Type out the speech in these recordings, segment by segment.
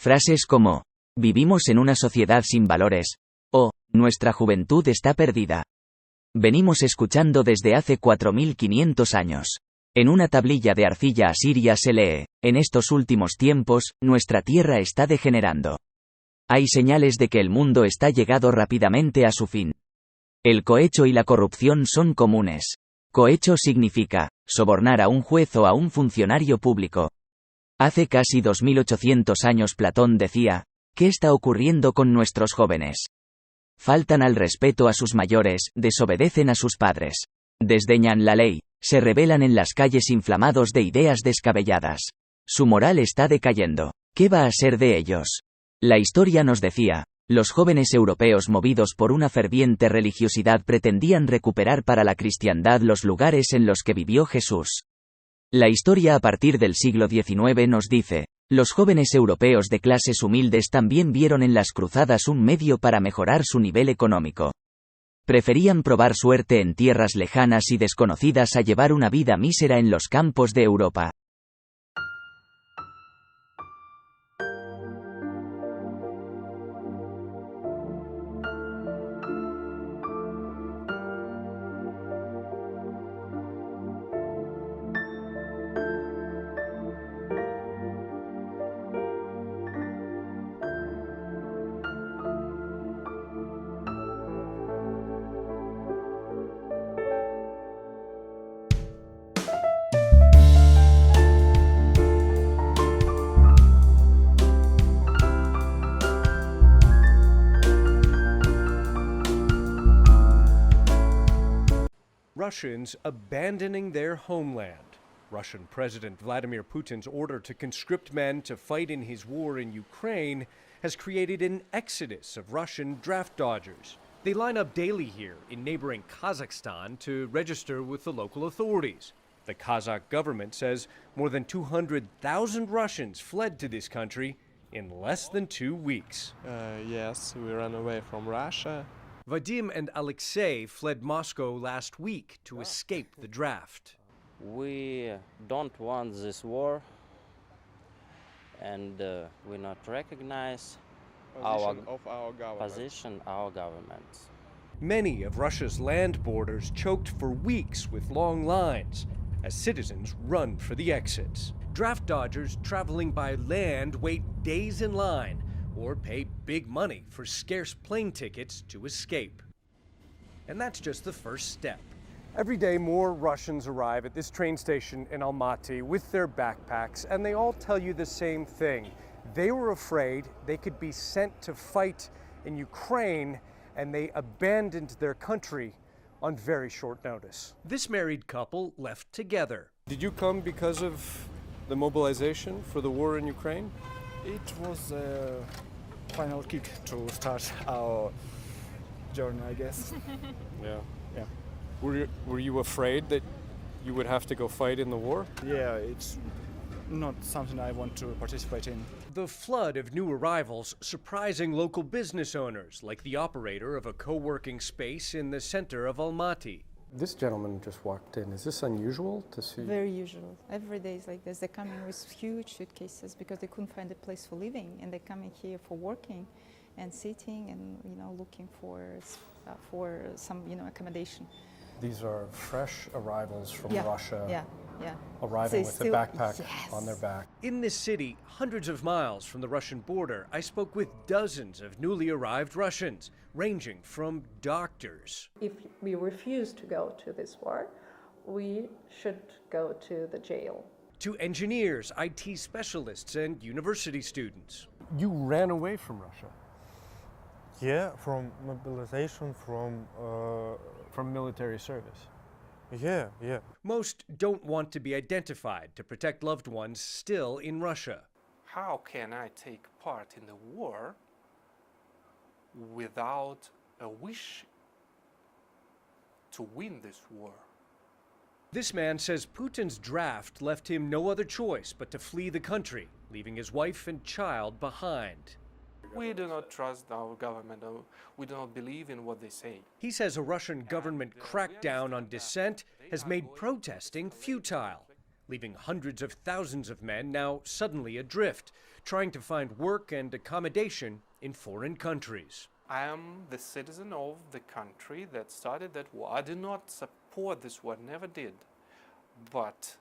Frases como, vivimos en una sociedad sin valores, o, nuestra juventud está perdida. Venimos escuchando desde hace 4500 años. En una tablilla de arcilla asiria se lee, en estos últimos tiempos, nuestra tierra está degenerando. Hay señales de que el mundo está llegado rápidamente a su fin. El cohecho y la corrupción son comunes. Cohecho significa, sobornar a un juez o a un funcionario público. Hace casi 2800 años Platón decía, ¿qué está ocurriendo con nuestros jóvenes? Faltan al respeto a sus mayores, desobedecen a sus padres. Desdeñan la ley, se rebelan en las calles inflamados de ideas descabelladas. Su moral está decayendo. ¿Qué va a ser de ellos? La historia nos decía, los jóvenes europeos movidos por una ferviente religiosidad pretendían recuperar para la cristiandad los lugares en los que vivió Jesús. La historia a partir del siglo XIX nos dice, los jóvenes europeos de clases humildes también vieron en las cruzadas un medio para mejorar su nivel económico. Preferían probar suerte en tierras lejanas y desconocidas a llevar una vida mísera en los campos de Europa. Russians abandoning their homeland. Russian President Vladimir Putin's order to conscript men to fight in his war in Ukraine has created an exodus of Russian draft dodgers. They line up daily here in neighboring Kazakhstan to register with the local authorities. The Kazakh government says more than 200,000 Russians fled to this country in less than 2 weeks. Yes, we ran away from Russia. Vadim and Alexei fled Moscow last week to escape the draft. We don't want this war, and we not recognize our government. Many of Russia's land borders choked for weeks with long lines as citizens run for the exits. Draft dodgers traveling by land wait days in line or pay big money for scarce plane tickets to escape. And that's just the first step. Every day, more Russians arrive at this train station in Almaty with their backpacks, and they all tell you the same thing. They were afraid they could be sent to fight in Ukraine, and they abandoned their country on very short notice. This married couple left together. Did you come because of the mobilization for the war in Ukraine? It was a final kick to start our journey, I guess. Yeah. Yeah. Were you afraid that you would have to go fight in the war? Yeah, it's not something I want to participate in. The flood of new arrivals surprising local business owners, like the operator of a co-working space in the center of Almaty. This gentleman just walked in. Is this unusual to see? Very usual. Every day is like this. They come in with huge suitcases because they couldn't find a place for living, and they come in here for working and sitting and looking for some accommodation. These are fresh arrivals from Russia. Yeah. Arriving with a backpack on their back. In this city, hundreds of miles from the Russian border, I spoke with dozens of newly arrived Russians, ranging from doctors. If we refuse to go to this war, we should go to the jail. To engineers, IT specialists, and university students. You ran away from Russia. Yeah, from mobilization, From military service. Yeah. Most don't want to be identified to protect loved ones still in Russia. How can I take part in the war without a wish to win this war? This man says Putin's draft left him no other choice but to flee the country, leaving his wife and child behind. We do not trust our government. We do not believe in what they say. He says a Russian government crackdown on dissent has made protesting futile, leaving hundreds of thousands of men now suddenly adrift, trying to find work and accommodation in foreign countries. I am the citizen of the country that started that war. I do not support this war, never did. But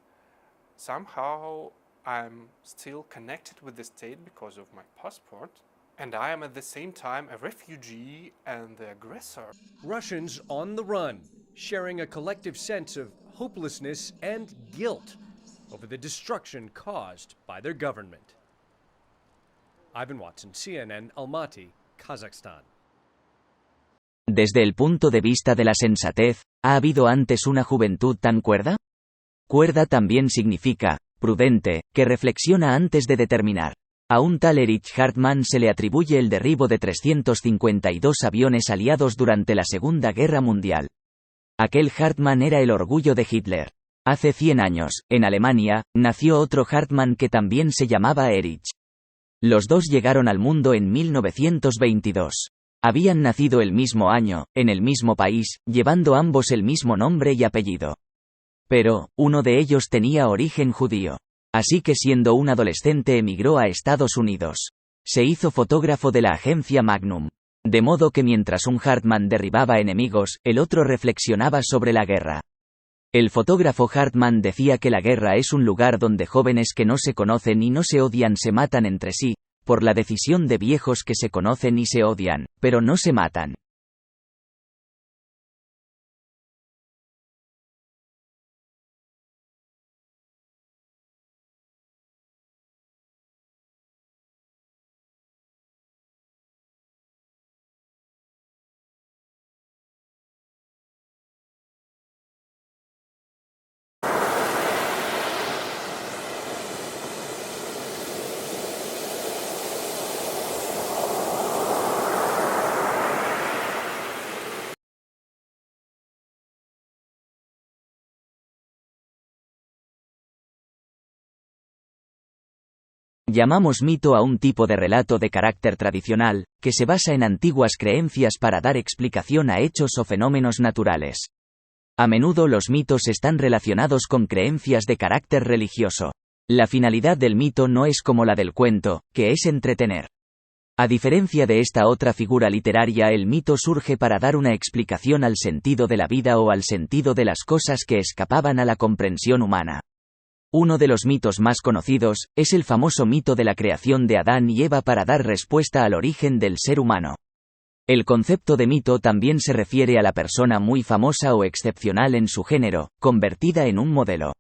somehow I'm still connected with the state because of my passport. And I am at the same time a refugee and the aggressor. Russians on the run, sharing a collective sense of hopelessness and guilt over the destruction caused by their government. Ivan Watson, CNN, Almaty, Kazakhstan. Desde el punto de vista de la sensatez, ¿ha habido antes una juventud tan cuerda? Cuerda también significa, prudente, que reflexiona antes de determinar. A un tal Erich Hartmann se le atribuye el derribo de 352 aviones aliados durante la Segunda Guerra Mundial. Aquel Hartmann era el orgullo de Hitler. Hace 100 años, en Alemania, nació otro Hartmann que también se llamaba Erich. Los dos llegaron al mundo en 1922. Habían nacido el mismo año, en el mismo país, llevando ambos el mismo nombre y apellido. Pero, uno de ellos tenía origen judío. Así que siendo un adolescente emigró a Estados Unidos. Se hizo fotógrafo de la agencia Magnum. De modo que mientras un Hartmann derribaba enemigos, el otro reflexionaba sobre la guerra. El fotógrafo Hartmann decía que la guerra es un lugar donde jóvenes que no se conocen y no se odian se matan entre sí, por la decisión de viejos que se conocen y se odian, pero no se matan. Llamamos mito a un tipo de relato de carácter tradicional, que se basa en antiguas creencias para dar explicación a hechos o fenómenos naturales. A menudo los mitos están relacionados con creencias de carácter religioso. La finalidad del mito no es como la del cuento, que es entretener. A diferencia de esta otra figura literaria, el mito surge para dar una explicación al sentido de la vida o al sentido de las cosas que escapaban a la comprensión humana. Uno de los mitos más conocidos, es el famoso mito de la creación de Adán y Eva para dar respuesta al origen del ser humano. El concepto de mito también se refiere a la persona muy famosa o excepcional en su género, convertida en un modelo.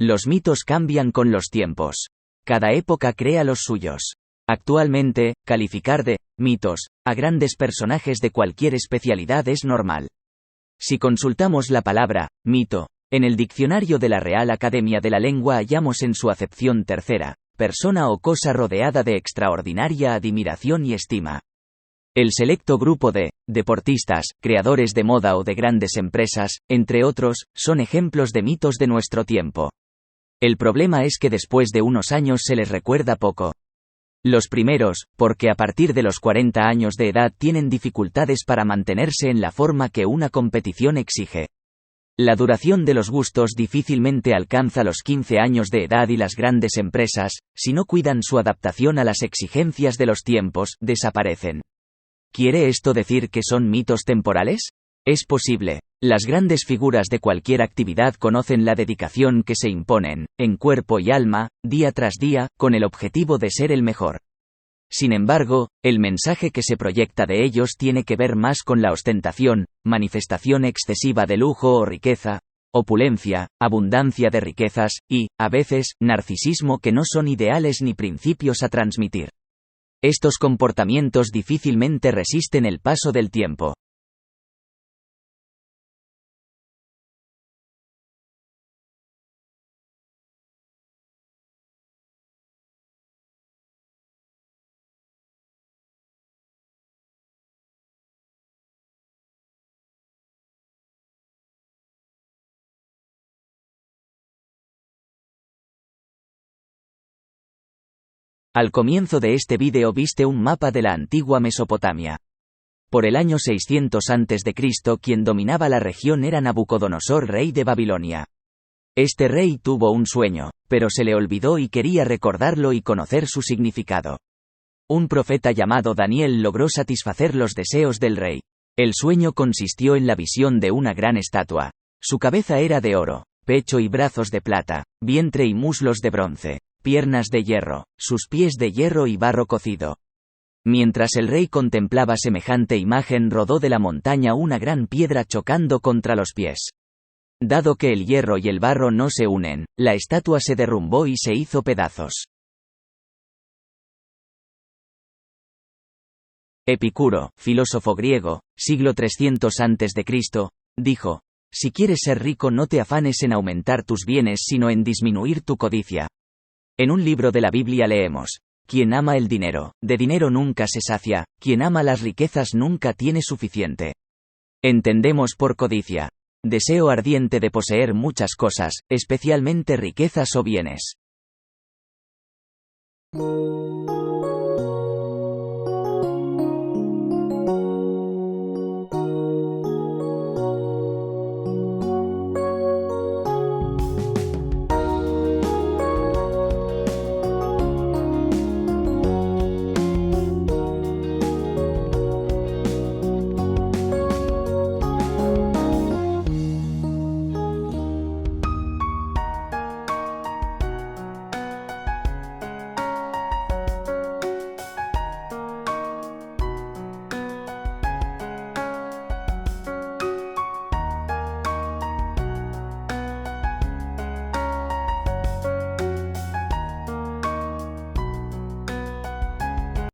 Los mitos cambian con los tiempos. Cada época crea los suyos. Actualmente, calificar de mitos a grandes personajes de cualquier especialidad es normal. Si consultamos la palabra mito en el diccionario de la Real Academia de la Lengua, hallamos en su acepción tercera, persona o cosa rodeada de extraordinaria admiración y estima. El selecto grupo de deportistas, creadores de moda o de grandes empresas, entre otros, son ejemplos de mitos de nuestro tiempo. El problema es que después de unos años se les recuerda poco. Los primeros, porque a partir de los 40 años de edad tienen dificultades para mantenerse en la forma que una competición exige. La duración de los gustos difícilmente alcanza los 15 años de edad y las grandes empresas, si no cuidan su adaptación a las exigencias de los tiempos, desaparecen. ¿Quiere esto decir que son mitos temporales? Es posible. Las grandes figuras de cualquier actividad conocen la dedicación que se imponen, en cuerpo y alma, día tras día, con el objetivo de ser el mejor. Sin embargo, el mensaje que se proyecta de ellos tiene que ver más con la ostentación, manifestación excesiva de lujo o riqueza, opulencia, abundancia de riquezas, y, a veces, narcisismo, que no son ideales ni principios a transmitir. Estos comportamientos difícilmente resisten el paso del tiempo. Al comienzo de este vídeo viste un mapa de la antigua Mesopotamia. Por el año 600 a.C., quien dominaba la región era Nabucodonosor, rey de Babilonia. Este rey tuvo un sueño, pero se le olvidó y quería recordarlo y conocer su significado. Un profeta llamado Daniel logró satisfacer los deseos del rey. El sueño consistió en la visión de una gran estatua. Su cabeza era de oro, pecho y brazos de plata, vientre y muslos de bronce, piernas de hierro, sus pies de hierro y barro cocido. Mientras el rey contemplaba semejante imagen, rodó de la montaña una gran piedra chocando contra los pies. Dado que el hierro y el barro no se unen, la estatua se derrumbó y se hizo pedazos. Epicuro, filósofo griego, siglo 300 a.C., dijo: si quieres ser rico, no te afanes en aumentar tus bienes, sino en disminuir tu codicia. En un libro de la Biblia leemos: quien ama el dinero, de dinero nunca se sacia, quien ama las riquezas nunca tiene suficiente. Entendemos por codicia: deseo ardiente de poseer muchas cosas, especialmente riquezas o bienes.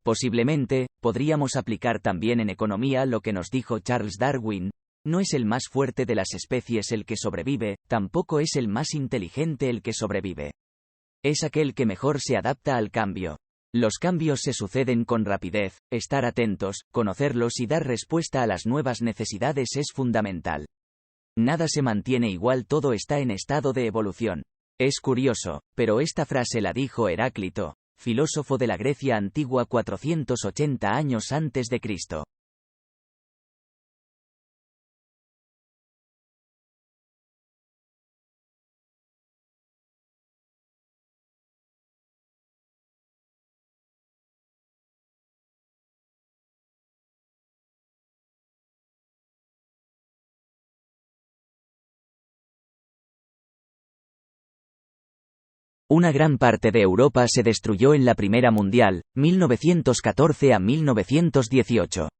Posiblemente, podríamos aplicar también en economía lo que nos dijo Charles Darwin: no es el más fuerte de las especies el que sobrevive, tampoco es el más inteligente el que sobrevive. Es aquel que mejor se adapta al cambio. Los cambios se suceden con rapidez, estar atentos, conocerlos y dar respuesta a las nuevas necesidades es fundamental. Nada se mantiene igual, todo está en estado de evolución. Es curioso, pero esta frase la dijo Heráclito, filósofo de la Grecia antigua 480 años antes de Cristo. Una gran parte de Europa se destruyó en la Primera Mundial, 1914 a 1918.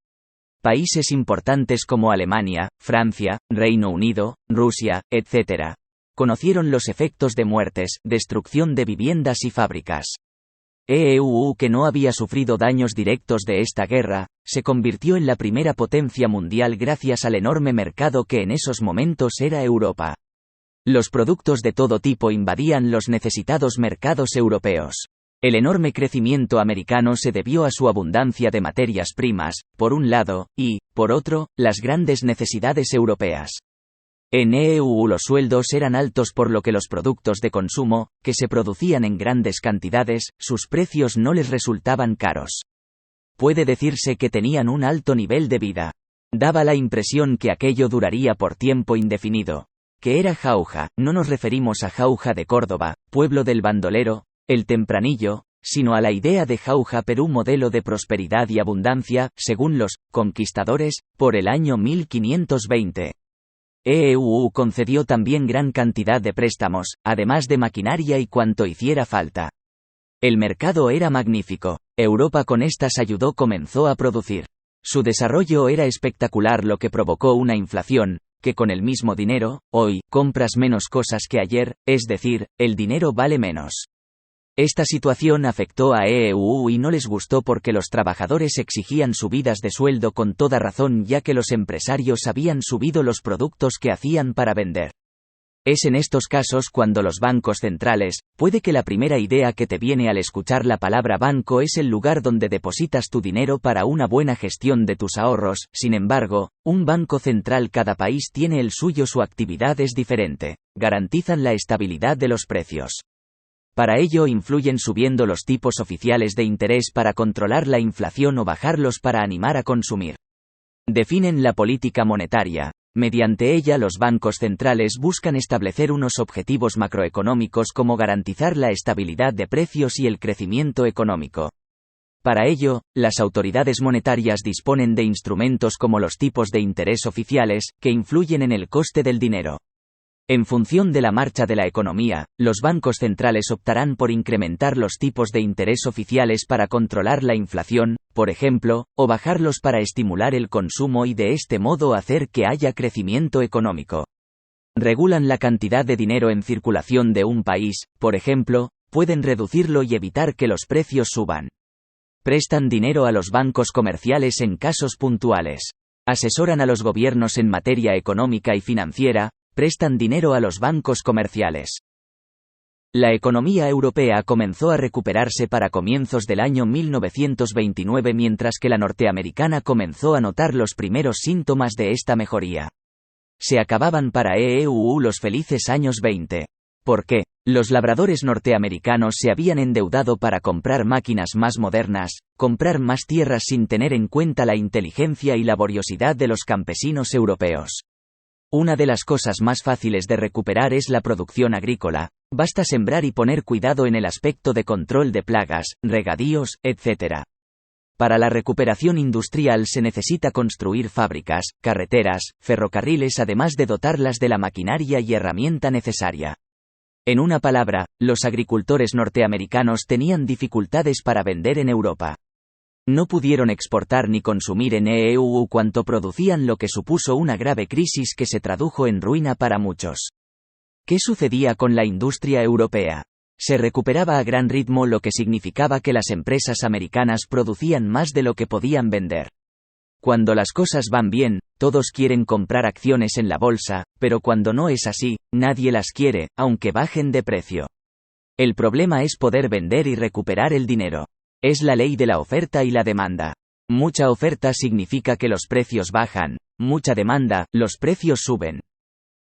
Países importantes como Alemania, Francia, Reino Unido, Rusia, etc., conocieron los efectos de muertes, destrucción de viviendas y fábricas. EUU, que no había sufrido daños directos de esta guerra, se convirtió en la primera potencia mundial gracias al enorme mercado que en esos momentos era Europa. Los productos de todo tipo invadían los necesitados mercados europeos. El enorme crecimiento americano se debió a su abundancia de materias primas, por un lado, y, por otro, las grandes necesidades europeas. En EU los sueldos eran altos, por lo que los productos de consumo, que se producían en grandes cantidades, sus precios no les resultaban caros. Puede decirse que tenían un alto nivel de vida. Daba la impresión que aquello duraría por tiempo indefinido. Que era jauja, no nos referimos a Jauja de Córdoba, pueblo del bandolero, el Tempranillo, sino a la idea de Jauja, Perú, modelo de prosperidad y abundancia, según los conquistadores, por el año 1520. EUU concedió también gran cantidad de préstamos, además de maquinaria y cuanto hiciera falta. El mercado era magnífico, Europa con estas ayudó comenzó a producir. Su desarrollo era espectacular, lo que provocó una inflación, que con el mismo dinero, hoy, compras menos cosas que ayer, es decir, el dinero vale menos. Esta situación afectó a EUU y no les gustó porque los trabajadores exigían subidas de sueldo con toda razón, ya que los empresarios habían subido los productos que hacían para vender. Es en estos casos cuando los bancos centrales, puede que la primera idea que te viene al escuchar la palabra banco es el lugar donde depositas tu dinero para una buena gestión de tus ahorros. Sin embargo, un banco central, cada país tiene el suyo, su actividad es diferente, garantizan la estabilidad de los precios. Para ello influyen subiendo los tipos oficiales de interés para controlar la inflación o bajarlos para animar a consumir. Definen la política monetaria, Mediante ella los bancos centrales buscan establecer unos objetivos macroeconómicos como garantizar la estabilidad de precios y el crecimiento económico. Para ello, las autoridades monetarias disponen de instrumentos como los tipos de interés oficiales, que influyen en el coste del dinero. En función de la marcha de la economía, los bancos centrales optarán por incrementar los tipos de interés oficiales para controlar la inflación, por ejemplo, o bajarlos para estimular el consumo y de este modo hacer que haya crecimiento económico. Regulan la cantidad de dinero en circulación de un país, por ejemplo, pueden reducirlo y evitar que los precios suban. Prestan dinero a los bancos comerciales en casos puntuales. Asesoran a los gobiernos en materia económica y financiera, prestan dinero a los bancos comerciales. La economía europea comenzó a recuperarse para comienzos del año 1929 mientras que la norteamericana comenzó a notar los primeros síntomas de esta mejoría. Se acababan para EEU los felices años 20. ¿Por qué? Los labradores norteamericanos se habían endeudado para comprar máquinas más modernas, comprar más tierras sin tener en cuenta la inteligencia y laboriosidad de los campesinos europeos. Una de las cosas más fáciles de recuperar es la producción agrícola, basta sembrar y poner cuidado en el aspecto de control de plagas, regadíos, etc. Para la recuperación industrial se necesita construir fábricas, carreteras, ferrocarriles además de dotarlas de la maquinaria y herramienta necesaria. En una palabra, los agricultores norteamericanos tenían dificultades para vender en Europa. No pudieron exportar ni consumir en EEU cuanto producían, lo que supuso una grave crisis que se tradujo en ruina para muchos. ¿Qué sucedía con la industria europea? Se recuperaba a gran ritmo, lo que significaba que las empresas americanas producían más de lo que podían vender. Cuando las cosas van bien, todos quieren comprar acciones en la bolsa, pero cuando no es así, nadie las quiere, aunque bajen de precio. El problema es poder vender y recuperar el dinero. Es la ley de la oferta y la demanda. Mucha oferta significa que los precios bajan, mucha demanda, los precios suben.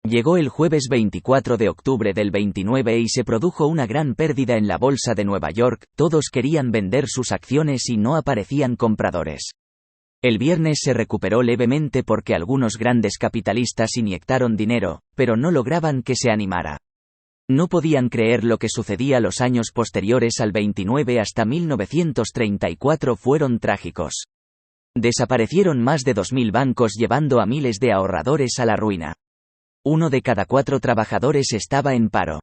Llegó el jueves 24 de octubre del 29 y se produjo una gran pérdida en la bolsa de Nueva York, todos querían vender sus acciones y no aparecían compradores. El viernes se recuperó levemente porque algunos grandes capitalistas inyectaron dinero, pero no lograban que se animara. No podían creer lo que sucedía. Los años posteriores al 29 hasta 1934 fueron trágicos. Desaparecieron más de 2.000 bancos llevando a miles de ahorradores a la ruina. 1 de cada 4 trabajadores estaba en paro.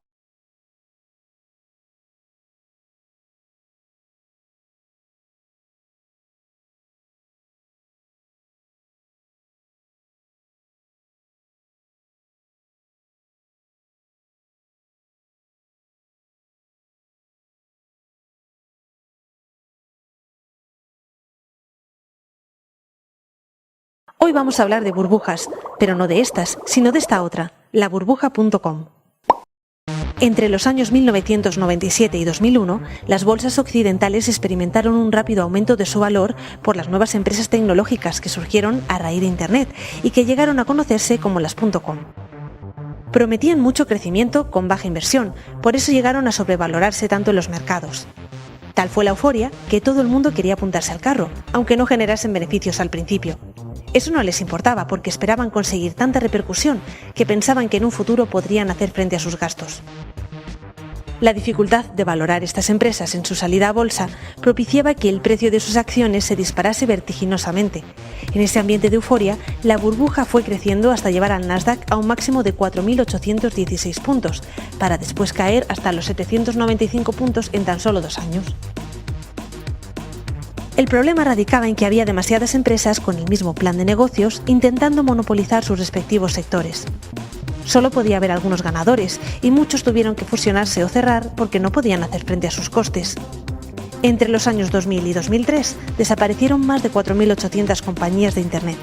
Hoy vamos a hablar de burbujas, pero no de estas, sino de esta otra, laburbuja.com. Entre los años 1997 y 2001, las bolsas occidentales experimentaron un rápido aumento de su valor por las nuevas empresas tecnológicas que surgieron a raíz de Internet y que llegaron a conocerse como las .com. Prometían mucho crecimiento con baja inversión, por eso llegaron a sobrevalorarse tanto en los mercados. Tal fue la euforia que todo el mundo quería apuntarse al carro, aunque no generasen beneficios al principio. Eso no les importaba porque esperaban conseguir tanta repercusión que pensaban que en un futuro podrían hacer frente a sus gastos. La dificultad de valorar estas empresas en su salida a bolsa propiciaba que el precio de sus acciones se disparase vertiginosamente. En ese ambiente de euforia, la burbuja fue creciendo hasta llevar al Nasdaq a un máximo de 4.816 puntos, para después caer hasta los 795 puntos en tan solo 2 años. El problema radicaba en que había demasiadas empresas con el mismo plan de negocios intentando monopolizar sus respectivos sectores. Solo podía haber algunos ganadores y muchos tuvieron que fusionarse o cerrar porque no podían hacer frente a sus costes. Entre los años 2000 y 2003 desaparecieron más de 4.800 compañías de Internet.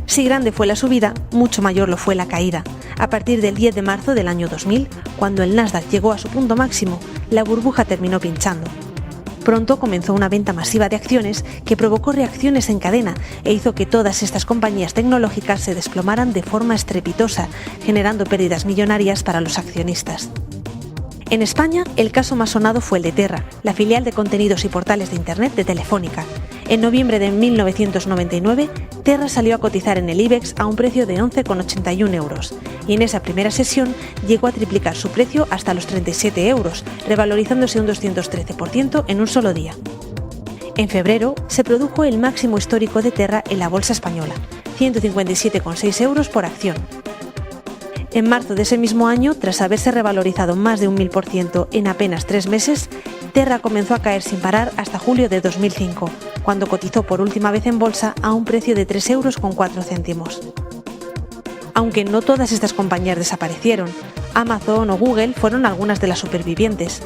Si grande fue la subida, mucho mayor lo fue la caída. A partir del 10 de marzo del año 2000, cuando el Nasdaq llegó a su punto máximo, la burbuja terminó pinchando. Pronto comenzó una venta masiva de acciones que provocó reacciones en cadena e hizo que todas estas compañías tecnológicas se desplomaran de forma estrepitosa, generando pérdidas millonarias para los accionistas. En España, el caso más sonado fue el de Terra, la filial de contenidos y portales de Internet de Telefónica. En noviembre de 1999, Terra salió a cotizar en el IBEX a un precio de 11,81 euros y en esa primera sesión llegó a triplicar su precio hasta los 37 euros, revalorizándose un 213% en un solo día. En febrero se produjo el máximo histórico de Terra en la bolsa española, 157,6 euros por acción. En marzo de ese mismo año, tras haberse revalorizado más de un 1000% en apenas 3 meses, Terra comenzó a caer sin parar hasta julio de 2005, cuando cotizó por última vez en bolsa a un precio de 3,04 euros. Aunque no todas estas compañías desaparecieron, Amazon o Google fueron algunas de las supervivientes.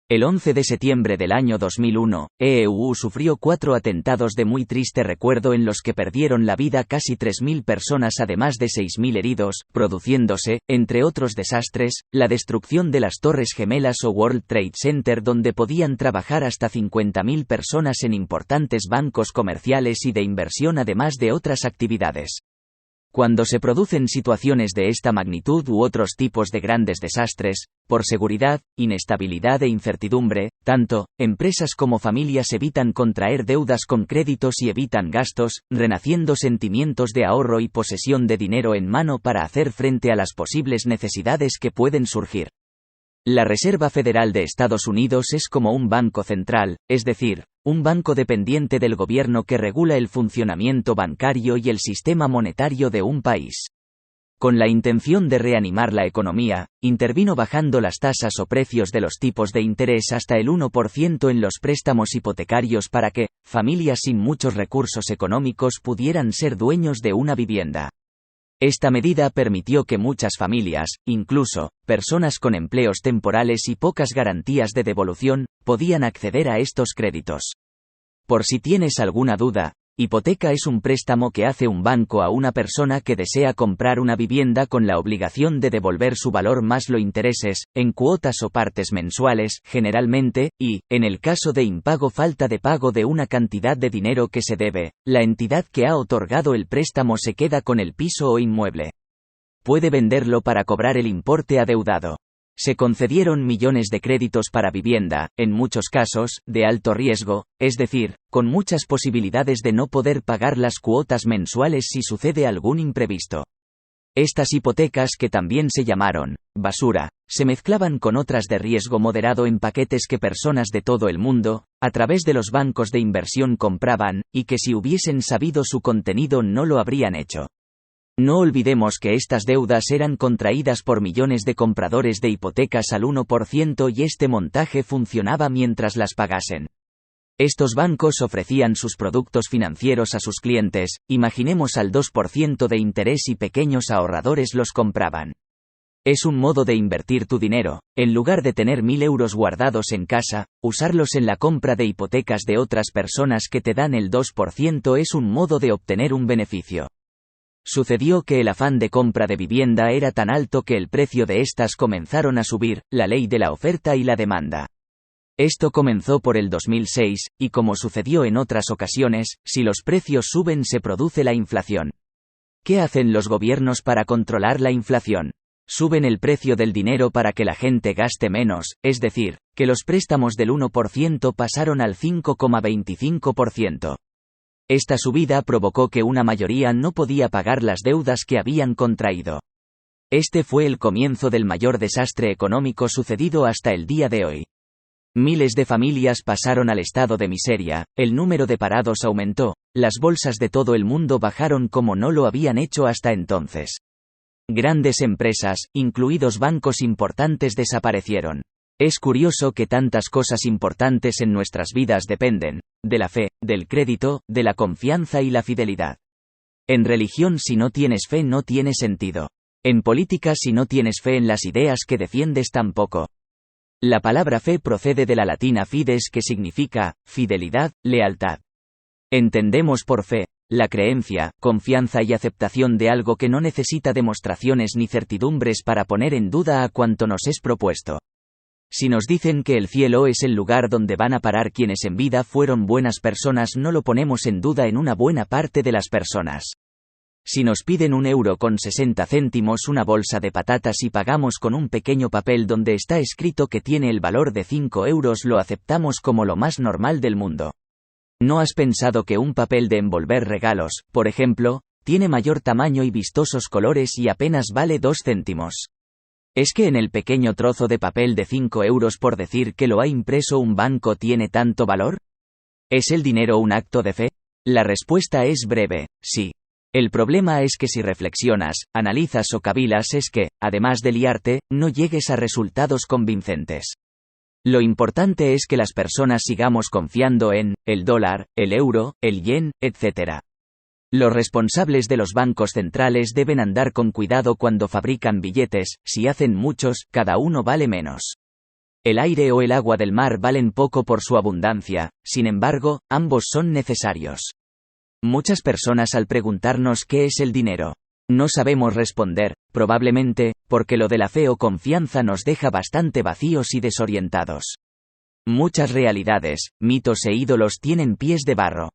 El 11 de septiembre del año 2001, EEU sufrió 4 atentados de muy triste recuerdo en los que perdieron la vida casi 3.000 personas además de 6.000 heridos, produciéndose, entre otros desastres, la destrucción de las Torres Gemelas o World Trade Center donde podían trabajar hasta 50.000 personas en importantes bancos comerciales y de inversión además de otras actividades. Cuando se producen situaciones de esta magnitud u otros tipos de grandes desastres, por seguridad, inestabilidad e incertidumbre, tanto empresas como familias evitan contraer deudas con créditos y evitan gastos, renaciendo sentimientos de ahorro y posesión de dinero en mano para hacer frente a las posibles necesidades que pueden surgir. La Reserva Federal de Estados Unidos es como un banco central, es decir, un banco dependiente del gobierno que regula el funcionamiento bancario y el sistema monetario de un país. Con la intención de reanimar la economía, intervino bajando las tasas o precios de los tipos de interés hasta el 1% en los préstamos hipotecarios para que, familias sin muchos recursos económicos pudieran ser dueños de una vivienda. Esta medida permitió que muchas familias, incluso, personas con empleos temporales y pocas garantías de devolución, podían acceder a estos créditos. Por si tienes alguna duda, hipoteca es un préstamo que hace un banco a una persona que desea comprar una vivienda con la obligación de devolver su valor más los intereses, en cuotas o partes mensuales, generalmente, y, en el caso de impago falta de pago de una cantidad de dinero que se debe, la entidad que ha otorgado el préstamo se queda con el piso o inmueble. Puede venderlo para cobrar el importe adeudado. Se concedieron millones de créditos para vivienda, en muchos casos, de alto riesgo, es decir, con muchas posibilidades de no poder pagar las cuotas mensuales si sucede algún imprevisto. Estas hipotecas, que también se llamaron basura, se mezclaban con otras de riesgo moderado en paquetes que personas de todo el mundo, a través de los bancos de inversión compraban, y que si hubiesen sabido su contenido no lo habrían hecho. No olvidemos que estas deudas eran contraídas por millones de compradores de hipotecas al 1% y este montaje funcionaba mientras las pagasen. Estos bancos ofrecían sus productos financieros a sus clientes, imaginemos al 2% de interés y pequeños ahorradores los compraban. Es un modo de invertir tu dinero, en lugar de tener 1.000 euros guardados en casa, usarlos en la compra de hipotecas de otras personas que te dan el 2% es un modo de obtener un beneficio. Sucedió que el afán de compra de vivienda era tan alto que el precio de estas comenzaron a subir, la ley de la oferta y la demanda. Esto comenzó por el 2006, y como sucedió en otras ocasiones, si los precios suben se produce la inflación. ¿Qué hacen los gobiernos para controlar la inflación? Suben el precio del dinero para que la gente gaste menos, es decir, que los préstamos del 1% pasaron al 5,25%. Esta subida provocó que una mayoría no podía pagar las deudas que habían contraído. Este fue el comienzo del mayor desastre económico sucedido hasta el día de hoy. Miles de familias pasaron al estado de miseria, el número de parados aumentó, las bolsas de todo el mundo bajaron como no lo habían hecho hasta entonces. Grandes empresas, incluidos bancos importantes, desaparecieron. Es curioso que tantas cosas importantes en nuestras vidas dependen de la fe, del crédito, de la confianza y la fidelidad. En religión, si no tienes fe no tiene sentido. En política, si no tienes fe en las ideas que defiendes tampoco. La palabra fe procede de la latina fides, que significa fidelidad, lealtad. Entendemos por fe la creencia, confianza y aceptación de algo que no necesita demostraciones ni certidumbres para poner en duda a cuanto nos es propuesto. Si nos dicen que el cielo es el lugar donde van a parar quienes en vida fueron buenas personas, no lo ponemos en duda en una buena parte de las personas. Si nos piden 1,60 € una bolsa de patatas y pagamos con un pequeño papel donde está escrito que tiene el valor de 5 €, lo aceptamos como lo más normal del mundo. ¿No has pensado que un papel de envolver regalos, por ejemplo, tiene mayor tamaño y vistosos colores y apenas vale 2 céntimos? ¿Es que en el pequeño trozo de papel de 5 € por decir que lo ha impreso un banco tiene tanto valor? ¿Es el dinero un acto de fe? La respuesta es breve, sí. El problema es que si reflexionas, analizas o cavilas es que, además de liarte, no llegues a resultados convincentes. Lo importante es que las personas sigamos confiando en el dólar, el euro, el yen, etc. Los responsables de los bancos centrales deben andar con cuidado cuando fabrican billetes, si hacen muchos, cada uno vale menos. El aire o el agua del mar valen poco por su abundancia, sin embargo, ambos son necesarios. Muchas personas al preguntarnos qué es el dinero, no sabemos responder, probablemente, porque lo de la fe o confianza nos deja bastante vacíos y desorientados. Muchas realidades, mitos e ídolos tienen pies de barro.